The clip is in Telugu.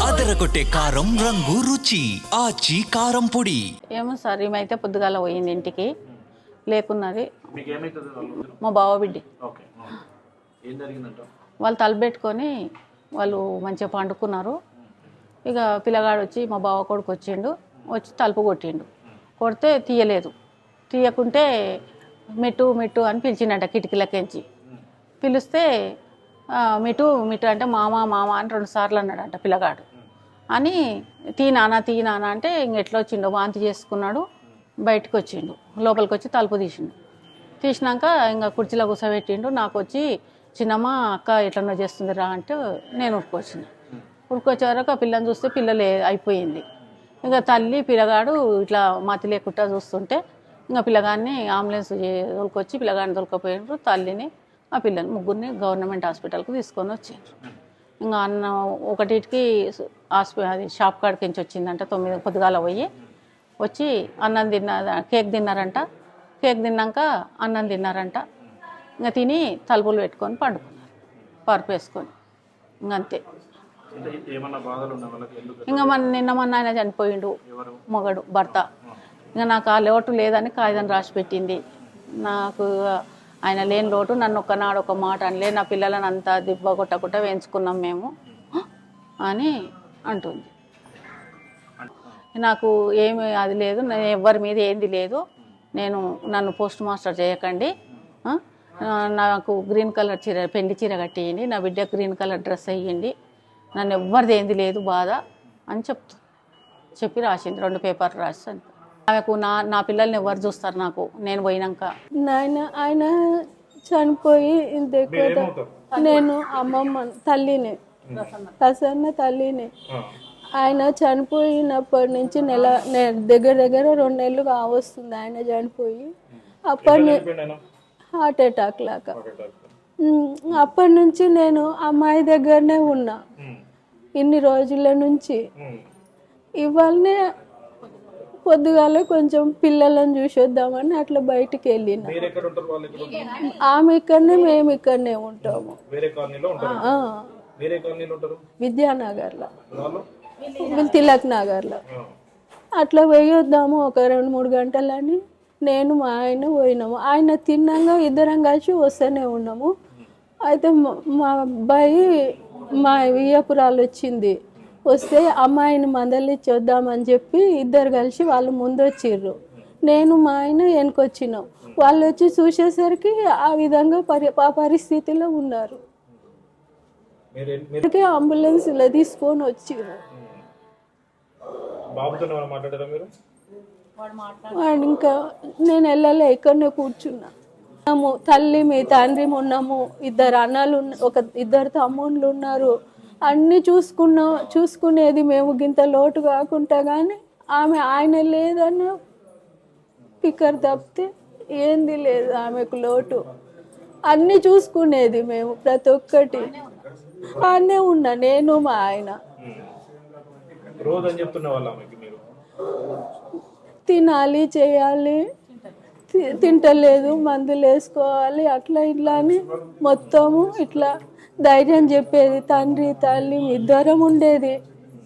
అదరగొట్టే కారం రంగు రుచి ఆచి కారం పొడి. ఏమో సార్ ఈమెయితే పొద్దుగాల పోయింది ఇంటికి లేకున్నది. మా బావ బిడ్డి వాళ్ళు తలబెట్టుకొని వాళ్ళు మంచిగా పండుకున్నారు. ఇక పిల్లగాడు వచ్చి మా బావ కొడుకు వచ్చిండు, వచ్చి తలుపు కొట్టిండు. కొడితే తీయలేదు. తీయకుంటే మెట్టు మెట్టు అని పిలిచిండట కిటికీలకెంచి. పిలిస్తే మిటు మిటు అంటే మామ మామ అని 2 సార్లు అన్నాడంట పిల్లగాడు. అని తీనానా అంటే ఎట్లా వచ్చిండో వాంతి చేసుకున్నాడు. బయటకు వచ్చిండు, లోపలికి వచ్చి తలుపు తీసిండు. తీసినాక ఇంకా కుర్చీలో కూర్చోబెట్టిండు. నాకు వచ్చి చిన్నమ్మ అక్క ఎట్లనో చేస్తుంది రా అంటే నేను ఉరుకొచ్చిన. ఉరుకొచ్చే వరకు ఆ పిల్లని చూస్తే పిల్లలే అయిపోయింది. ఇంకా తల్లి పిల్లగాడు ఇట్లా మతి లేకుండా చూస్తుంటే ఇంకా పిల్లగాడిని అంబులెన్స్ తోలుకొచ్చి పిల్లగాడిని తోలుకపోయిండ్రు. తల్లిని ఆ పిల్లని ముగ్గురిని గవర్నమెంట్ హాస్పిటల్కి తీసుకొని వచ్చిండ్రు. ఇంకా అన్న ఒకటికి అది షాప్ కాడికి నుంచి వచ్చిందంట. 9 పొద్దుగాల పోయి వచ్చి అన్నం కేక్ తిన్నారంట. కేక్ తిన్నాక అన్నం తిన్నారంట. ఇంకా తిని తలుపులు పెట్టుకొని పండుకున్నారు పరుపు వేసుకొని. ఇంకంతే. ఇంకా నిన్న ఆయన చనిపోయిండు మొగడు భర్త. ఇంకా నాకు ఆ లోటు లేదని కాగితం రాసి పెట్టింది. నాకు ఆయన లేని లోటు, నన్ను ఒక్కనాడు ఒక మాట అనలే, నా పిల్లలను అంతా దిబ్బ కొట్టకుండా వేయించుకున్నాం మేము అని అంటుంది. నాకు ఏమి అది లేదు, నేను ఎవరి మీద ఏంది లేదు, నన్ను పోస్ట్ మాస్టర్ చేయకండి, నాకు గ్రీన్ కలర్ చీర పెండి చీర కట్టేయండి, నా బిడ్డ గ్రీన్ కలర్ డ్రెస్ వేయండి, నన్ను ఎవ్వరిది ఏంది లేదు బాధ అని చెప్పి రాసింది. 2 పేపర్లు రాసి ఆమెకు నా పిల్లల్ని ఎవరు చూస్తారు నాకు నేను పోయినాక. ఆయన చనిపోయి నేను అమ్మమ్మ తల్లిని, ప్రసన్న తల్లిని. ఆయన చనిపోయినప్పటి నుంచి దగ్గర 2 నెలలు కావస్తుంది ఆయన చనిపోయి. హార్ట్ అటాక్ లాగా. అప్పటి నుంచి నేను అమ్మాయి దగ్గరనే ఉన్నా ఇన్ని రోజుల నుంచి. ఇవాళనే పొద్దుగాల కొంచెం పిల్లలను చూసొద్దామని అట్లా బయటికి వెళ్ళిన. ఆమె ఇక్కడనే, మేము ఇక్కడనే ఉంటాము. విద్యానగర్లో, తిలక్ నగర్లో. అట్లా పోయొద్దాము ఒక 2-3 గంటలని నేను మా ఆయన పోయినాము. ఆయన తిన్నాక ఇద్దరం కలిసి వస్తూనే ఉన్నాము. అయితే మా అబ్బాయి మా వియ్యపురాలు వచ్చింది. వస్తే అమ్మాయిని మందలిచ్చి వద్దామని చెప్పి ఇద్దరు కలిసి వాళ్ళు ముందు వచ్చిర్రు, నేను మా ఆయన వెనుకొచ్చినాం. వాళ్ళు వచ్చి చూసేసరికి ఆ విధంగా ఆ పరిస్థితిలో ఉన్నారు. అంబులెన్స్లో తీసుకొని వచ్చిర్రు. వాడు ఇంకా నేను వెళ్ళలే, ఇక్కడనే కూర్చున్నా. తల్లి మీ తండ్రి ఉన్నాము, 2 అన్నలు, 2 తమ్ముళ్ళు ఉన్నారు. అన్నీ చూసుకునేది మేము గింత లోటు కాకుండా. కానీ ఆయన లేదన్న పిక్కర్ తప్పితే ఏంది లేదు ఆమెకు లోటు. అన్నీ చూసుకునేది మేము, ప్రతి ఒక్కటి. ఆనే ఉన్నా నేను మా ఆయన. తినాలి, చేయాలి, తింటలేదు, మందులు వేసుకోవాలి, అట్లా ఇట్లా అని మొత్తము ఇట్లా ధైర్యం చెప్పేది. తండ్రి తల్లి 2 ఉండేది.